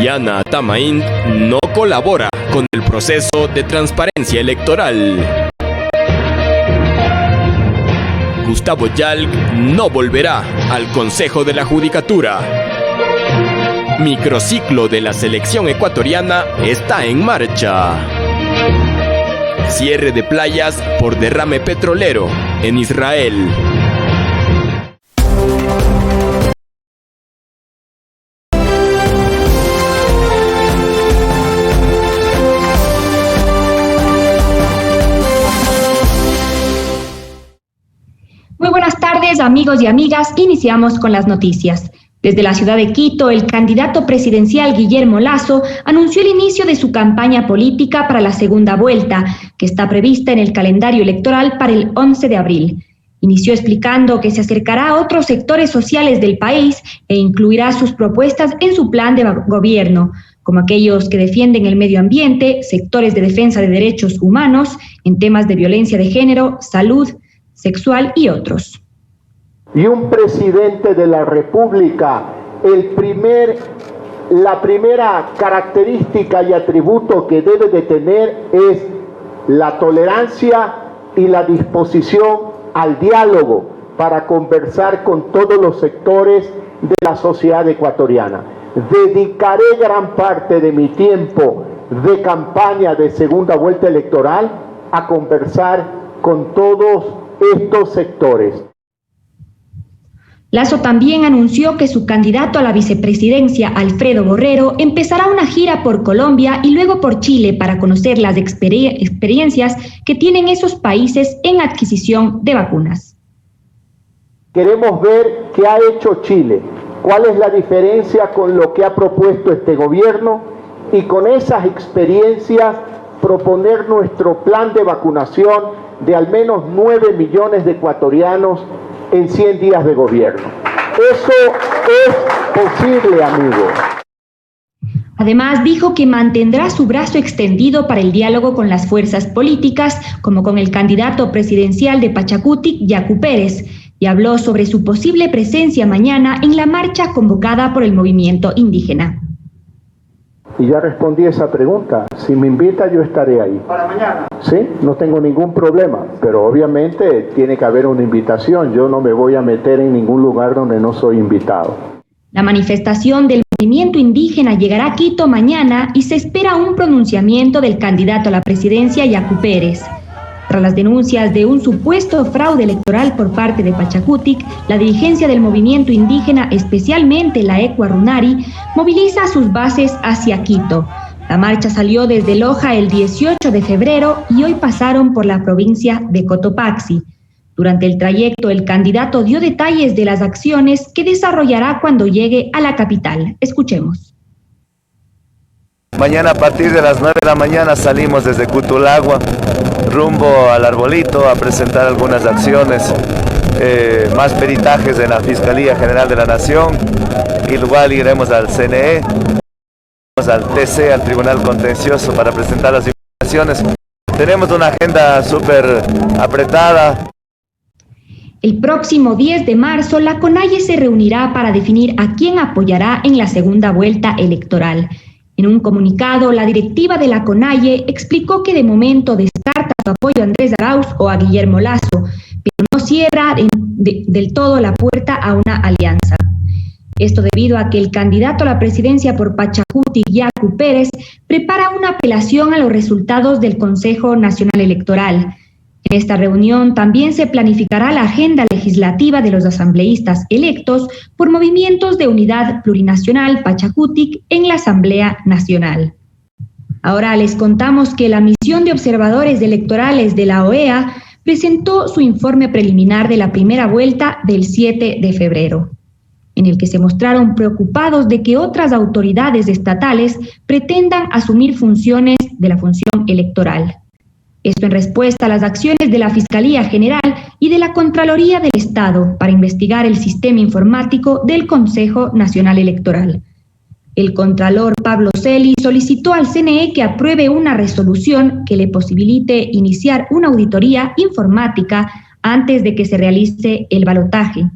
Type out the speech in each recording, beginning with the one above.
Diana Tamain no colabora con el proceso de transparencia electoral. Gustavo Yalc no volverá al Consejo de la Judicatura. Microciclo de la selección ecuatoriana está en marcha. Cierre de playas por derrame petrolero en Israel. Muy buenas tardes, amigos y amigas. Iniciamos con las noticias. Desde la ciudad de Quito, el candidato presidencial Guillermo Lasso anunció el inicio de su campaña política para la segunda vuelta, que está prevista en el calendario electoral para el 11 de abril. Inició explicando que se acercará a otros sectores sociales del país e incluirá sus propuestas en su plan de gobierno, como aquellos que defienden el medio ambiente, sectores de defensa de derechos humanos, en temas de violencia de género, salud, sexual y otros. Y un presidente de la República, la primera característica y atributo que debe de tener es la tolerancia y la disposición al diálogo para conversar con todos los sectores de la sociedad ecuatoriana. Dedicaré gran parte de mi tiempo de campaña de segunda vuelta electoral a conversar con todos estos sectores. Lasso también anunció que su candidato a la vicepresidencia, Alfredo Borrero, empezará una gira por Colombia y luego por Chile para conocer las experiencias que tienen esos países en adquisición de vacunas. Queremos ver qué ha hecho Chile, cuál es la diferencia con lo que ha propuesto este gobierno y con esas experiencias proponer nuestro plan de vacunación de al menos 9 millones de ecuatorianos en 100 días de gobierno. Eso es posible, amigos. Además, dijo que mantendrá su brazo extendido para el diálogo con las fuerzas políticas, como con el candidato presidencial de Pachacutic, Yacu Pérez, y habló sobre su posible presencia mañana en la marcha convocada por el movimiento indígena. Y ya respondí esa pregunta. Si me invita, yo estaré ahí. ¿Para mañana? Sí, no tengo ningún problema, pero obviamente tiene que haber una invitación. Yo no me voy a meter en ningún lugar donde no soy invitado. La manifestación del movimiento indígena llegará a Quito mañana y se espera un pronunciamiento del candidato a la presidencia, Yacu Pérez. Tras las denuncias de un supuesto fraude electoral por parte de Pachacutic, la dirigencia del movimiento indígena, especialmente la Ecua Runari, moviliza sus bases hacia Quito. La marcha salió desde Loja el 18 de febrero y hoy pasaron por la provincia de Cotopaxi. Durante el trayecto, el candidato dio detalles de las acciones que desarrollará cuando llegue a la capital. Escuchemos. Mañana a partir de las 9 de la mañana salimos desde Cutulagua, rumbo al Arbolito, a presentar algunas acciones, más peritajes en la Fiscalía General de la Nación, y luego iremos al CNE, al TC, al Tribunal Contencioso, para presentar las informaciones. Tenemos una agenda súper apretada. El próximo 10 de marzo, la CONAIE se reunirá para definir a quién apoyará en la segunda vuelta electoral. En un comunicado, la directiva de la CONAIE explicó que de momento descarta su apoyo a Andrés Arauz o a Guillermo Lasso, pero no cierra del todo la puerta a una alianza. Esto debido a que el candidato a la presidencia por Pachacutic, Yacu Pérez, prepara una apelación a los resultados del Consejo Nacional Electoral. En esta reunión también se planificará la agenda legislativa de los asambleístas electos por movimientos de unidad plurinacional Pachacutic en la Asamblea Nacional. Ahora les contamos que la misión de observadores electorales de la OEA presentó su informe preliminar de la primera vuelta del 7 de febrero, en el que se mostraron preocupados de que otras autoridades estatales pretendan asumir funciones de la función electoral. Esto en respuesta a las acciones de la Fiscalía General y de la Contraloría del Estado para investigar el sistema informático del Consejo Nacional Electoral. El contralor Pablo Celi solicitó al CNE que apruebe una resolución que le posibilite iniciar una auditoría informática antes de que se realice el balotaje.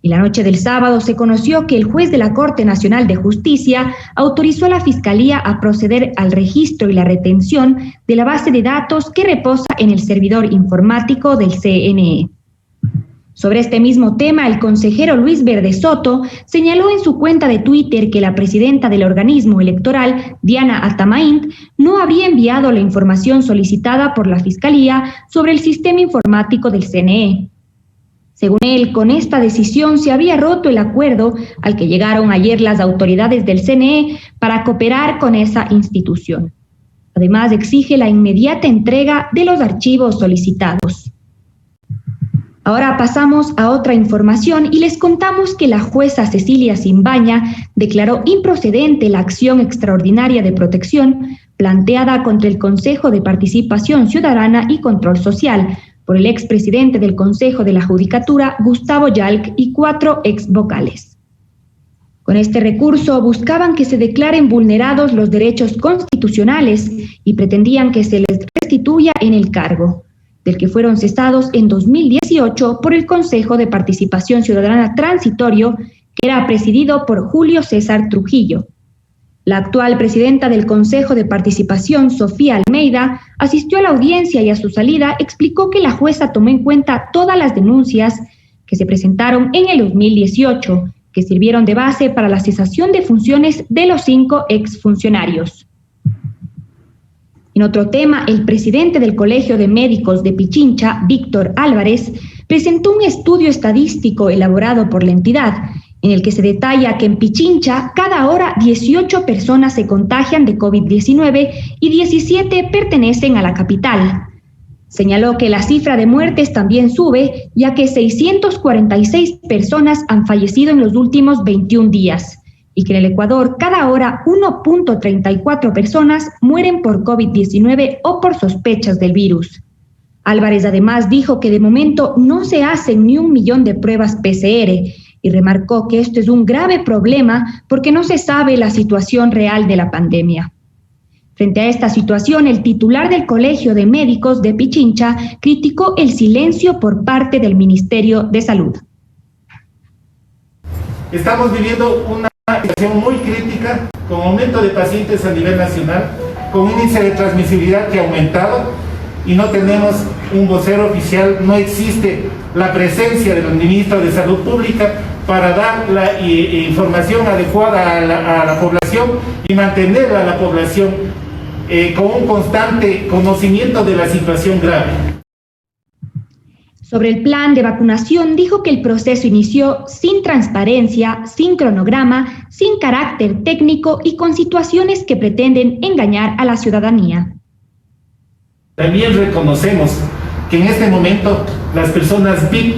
Y la noche del sábado se conoció que el juez de la Corte Nacional de Justicia autorizó a la Fiscalía a proceder al registro y la retención de la base de datos que reposa en el servidor informático del CNE. Sobre este mismo tema, el consejero Luis Verde Soto señaló en su cuenta de Twitter que la presidenta del organismo electoral, Diana Atamaint, no habría enviado la información solicitada por la Fiscalía sobre el sistema informático del CNE. Según él, con esta decisión se había roto el acuerdo al que llegaron ayer las autoridades del CNE para cooperar con esa institución. Además, exige la inmediata entrega de los archivos solicitados. Ahora pasamos a otra información y les contamos que la jueza Cecilia Simbaña declaró improcedente la acción extraordinaria de protección planteada contra el Consejo de Participación Ciudadana y Control Social por el expresidente del Consejo de la Judicatura, Gustavo Yalc, y 4 exvocales. Con este recurso buscaban que se declaren vulnerados los derechos constitucionales y pretendían que se les restituya en el cargo, del que fueron cesados en 2018 por el Consejo de Participación Ciudadana Transitorio, que era presidido por Julio César Trujillo. La actual presidenta del Consejo de Participación, Sofía Almeida, asistió a la audiencia y a su salida explicó que la jueza tomó en cuenta todas las denuncias que se presentaron en el 2018, que sirvieron de base para la cesación de funciones de los 5 exfuncionarios. En otro tema, el presidente del Colegio de Médicos de Pichincha, Víctor Álvarez, presentó un estudio estadístico elaborado por la entidad, en el que se detalla que en Pichincha cada hora 18 personas se contagian de COVID-19 y 17 pertenecen a la capital. Señaló que la cifra de muertes también sube, ya que 646 personas han fallecido en los últimos 21 días, y que en el Ecuador cada hora 1.34 personas mueren por COVID-19 o por sospechas del virus. Álvarez además dijo que de momento no se hacen ni 1 millón de pruebas PCR, y remarcó que esto es un grave problema porque no se sabe la situación real de la pandemia. Frente a esta situación, el titular del Colegio de Médicos de Pichincha criticó el silencio por parte del Ministerio de Salud. Estamos viviendo una situación muy crítica, con aumento de pacientes a nivel nacional, con un índice de transmisibilidad que ha aumentado y no tenemos un vocero oficial, no existe la presencia del ministro de Salud Pública para dar la información adecuada a la población y mantener a la población con un constante conocimiento de la situación grave. Sobre el plan de vacunación, dijo que el proceso inició sin transparencia, sin cronograma, sin carácter técnico y con situaciones que pretenden engañar a la ciudadanía. También reconocemos que en este momento las personas VIP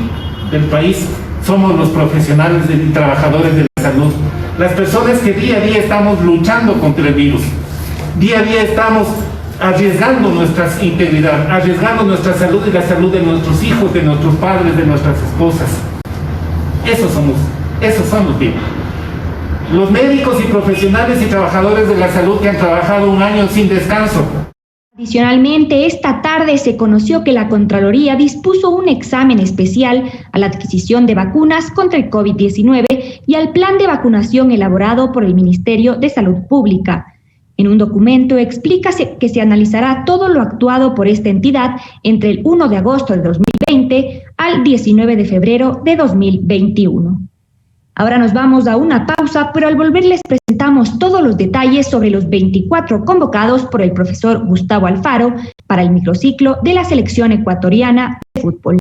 del país somos los profesionales y trabajadores de la salud, las personas que día a día estamos luchando contra el virus, día a día estamos arriesgando nuestra integridad, arriesgando nuestra salud y la salud de nuestros hijos, de nuestros padres, de nuestras esposas. Esos son los VIP. Los médicos y profesionales y trabajadores de la salud que han trabajado 1 año sin descanso. Adicionalmente, esta tarde se conoció que la Contraloría dispuso un examen especial a la adquisición de vacunas contra el COVID-19 y al plan de vacunación elaborado por el Ministerio de Salud Pública. En un documento explica que se analizará todo lo actuado por esta entidad entre el 1 de agosto de 2020 al 19 de febrero de 2021. Ahora nos vamos a una pausa, pero al volver les presentamos todos los detalles sobre los 24 convocados por el profesor Gustavo Alfaro para el microciclo de la selección ecuatoriana de fútbol.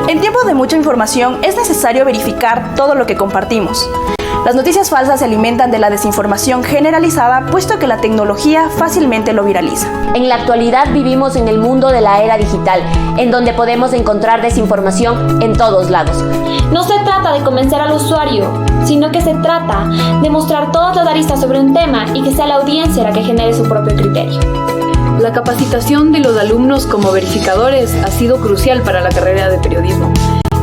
En tiempo de mucha información es necesario verificar todo lo que compartimos. Las noticias falsas se alimentan de la desinformación generalizada, puesto que la tecnología fácilmente lo viraliza. En la actualidad vivimos en el mundo de la era digital, en donde podemos encontrar desinformación en todos lados. No se trata de convencer al usuario, sino que se trata de mostrar todas las aristas sobre un tema y que sea la audiencia la que genere su propio criterio. La capacitación de los alumnos como verificadores ha sido crucial para la carrera de periodismo.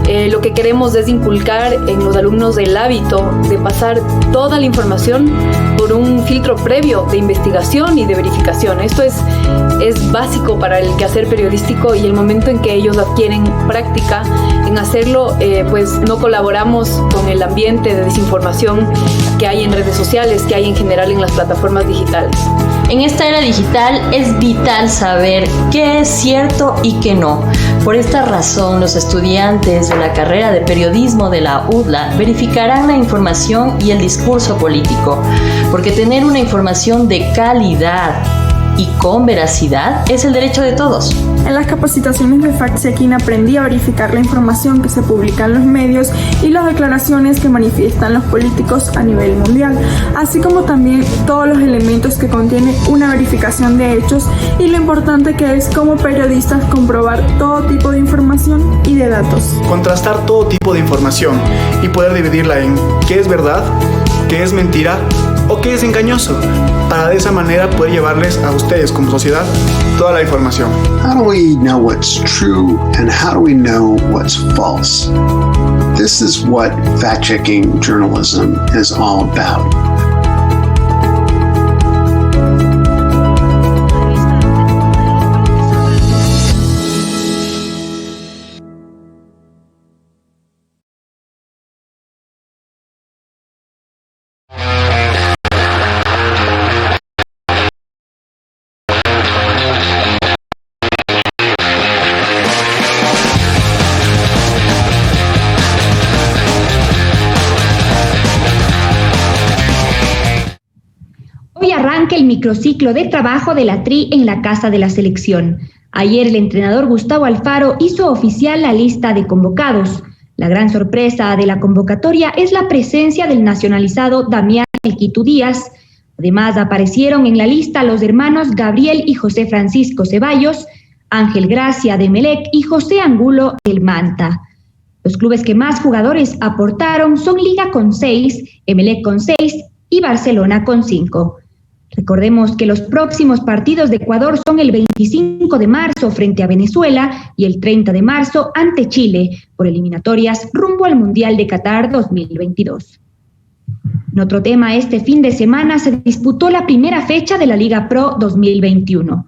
Lo que queremos es inculcar en los alumnos el hábito de pasar toda la información por un filtro previo de investigación y de verificación. Esto es básico para el quehacer periodístico, y el momento en que ellos adquieren práctica en hacerlo, pues no colaboramos con el ambiente de desinformación que hay en redes sociales, que hay en general en las plataformas digitales. En esta era digital es vital saber qué es cierto y qué no. Por esta razón, los estudiantes de la carrera de periodismo de la UDLA verificarán la información y el discurso político, porque tener una información de calidad y con veracidad es el derecho de todos. En las capacitaciones de fact-checking aprendí a verificar la información que se publica en los medios y las declaraciones que manifiestan los políticos a nivel mundial, así como también todos los elementos que contiene una verificación de hechos y lo importante que es como periodistas comprobar todo tipo de información y de datos. Contrastar todo tipo de información y poder dividirla en qué es verdad, qué es mentira o qué es engañoso, para de esa manera poder llevarles a ustedes como sociedad toda la información. How do we know what's true and how do we know what's false? This is what fact-checking journalism is all about. Hoy arranca el microciclo de trabajo de la TRI en la Casa de la Selección. Ayer el entrenador Gustavo Alfaro hizo oficial la lista de convocados. La gran sorpresa de la convocatoria es la presencia del nacionalizado Damián El Quito Díaz. Además aparecieron en la lista los hermanos Gabriel y José Francisco Ceballos, Ángel Gracia de Emelec y José Angulo del Manta. Los clubes que más jugadores aportaron son Liga con 6, Emelec con 6 y Barcelona con 5. Recordemos que los próximos partidos de Ecuador son el 25 de marzo frente a Venezuela y el 30 de marzo ante Chile por eliminatorias rumbo al Mundial de Qatar 2022. En otro tema, este fin de semana se disputó la primera fecha de la Liga Pro 2021.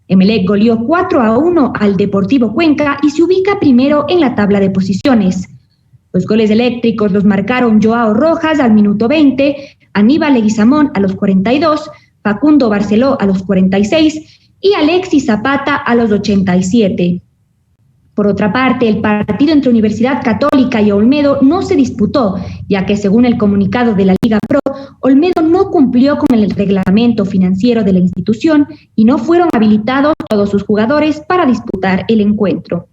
Emelec goleó 4-1 al Deportivo Cuenca y se ubica primero en la tabla de posiciones. Los goles eléctricos los marcaron Joao Rojas al minuto 20, Aníbal Leguizamón a los 42, Facundo Barceló a los 46 y Alexis Zapata a los 87. Por otra parte, el partido entre Universidad Católica y Olmedo no se disputó, ya que según el comunicado de la Liga Pro, Olmedo no cumplió con el reglamento financiero de la institución y no fueron habilitados todos sus jugadores para disputar el encuentro.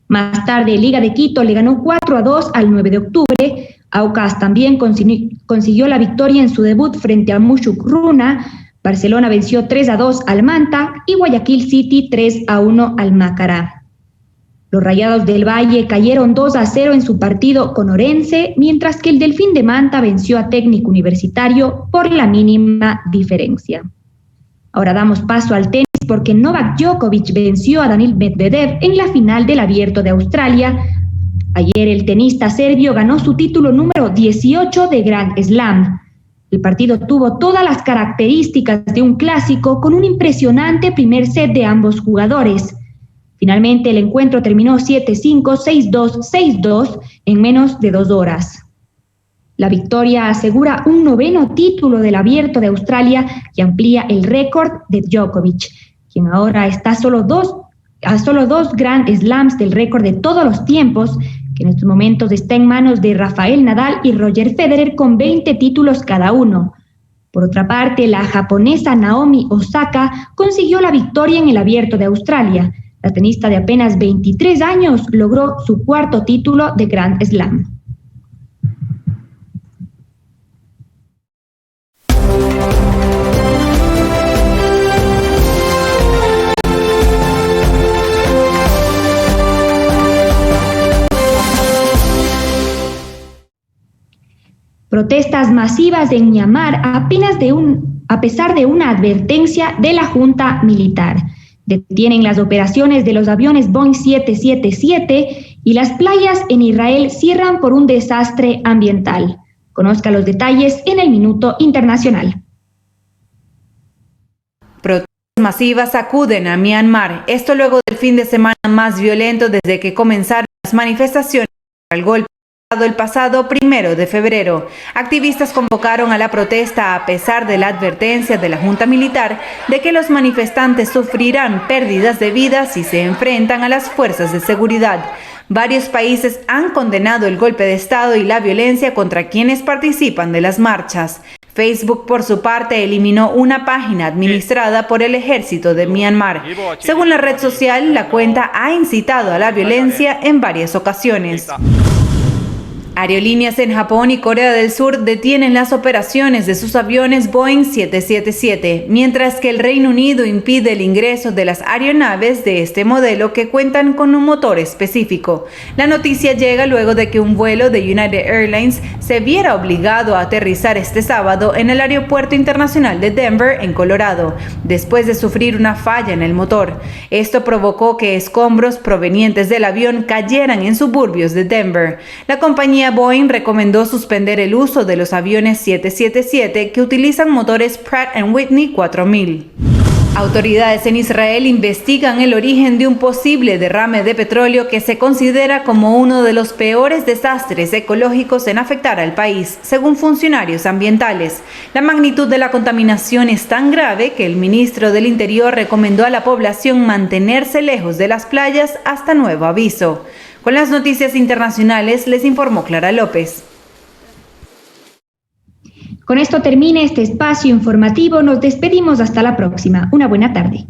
Más tarde, Liga de Quito le ganó 4-2 al 9 de octubre. Aucas también consiguió la victoria en su debut frente a Mushuk Runa. Barcelona venció 3-2 al Manta y Guayaquil City 3-1 al Macará. Los Rayados del Valle cayeron 2-0 en su partido con Orense, mientras que el Delfín de Manta venció a Técnico Universitario por la mínima diferencia. Ahora damos paso al tenis porque Novak Djokovic venció a Daniil Medvedev en la final del Abierto de Australia. Ayer el tenista serbio ganó su título número 18 de Grand Slam. El partido tuvo todas las características de un clásico con un impresionante primer set de ambos jugadores. Finalmente el encuentro terminó 7-5, 6-2, 6-2 en menos de 2 horas. La victoria asegura un 9º título del Abierto de Australia y amplía el récord de Djokovic, quien ahora está a solo dos Grand Slams del récord de todos los tiempos, que en estos momentos está en manos de Rafael Nadal y Roger Federer con 20 títulos cada uno. Por otra parte, la japonesa Naomi Osaka consiguió la victoria en el Abierto de Australia. La tenista de apenas 23 años logró su 4º título de Grand Slam. Protestas masivas en Myanmar a pesar de una advertencia de la junta militar. Detienen las operaciones de los aviones Boeing 777 Y las playas en Israel cierran por un desastre ambiental. Conozca los detalles en el Minuto Internacional. Protestas masivas acuden a Myanmar. Esto luego del fin de semana más violento desde que comenzaron las manifestaciones al golpe el pasado 1 de febrero. Activistas convocaron a la protesta a pesar de la advertencia de la Junta Militar de que los manifestantes sufrirán pérdidas de vidas si se enfrentan a las fuerzas de seguridad. Varios países han condenado el golpe de Estado y la violencia contra quienes participan de las marchas. Facebook, por su parte, eliminó una página administrada por el ejército de Myanmar. Según la red social, la cuenta ha incitado a la violencia en varias ocasiones. Aerolíneas en Japón y Corea del Sur detienen las operaciones de sus aviones Boeing 777, mientras que el Reino Unido impide el ingreso de las aeronaves de este modelo que cuentan con un motor específico. La noticia llega luego de que un vuelo de United Airlines se viera obligado a aterrizar este sábado en el Aeropuerto Internacional de Denver, en Colorado, después de sufrir una falla en el motor. Esto provocó que escombros provenientes del avión cayeran en suburbios de Denver. La compañía Boeing recomendó suspender el uso de los aviones 777 que utilizan motores Pratt & Whitney 4000. Autoridades en Israel investigan el origen de un posible derrame de petróleo que se considera como uno de los peores desastres ecológicos en afectar al país, según funcionarios ambientales. La magnitud de la contaminación es tan grave que el ministro del Interior recomendó a la población mantenerse lejos de las playas hasta nuevo aviso. Con las noticias internacionales les informó Clara López. Con esto termina este espacio informativo. Nos despedimos hasta la próxima. Una buena tarde.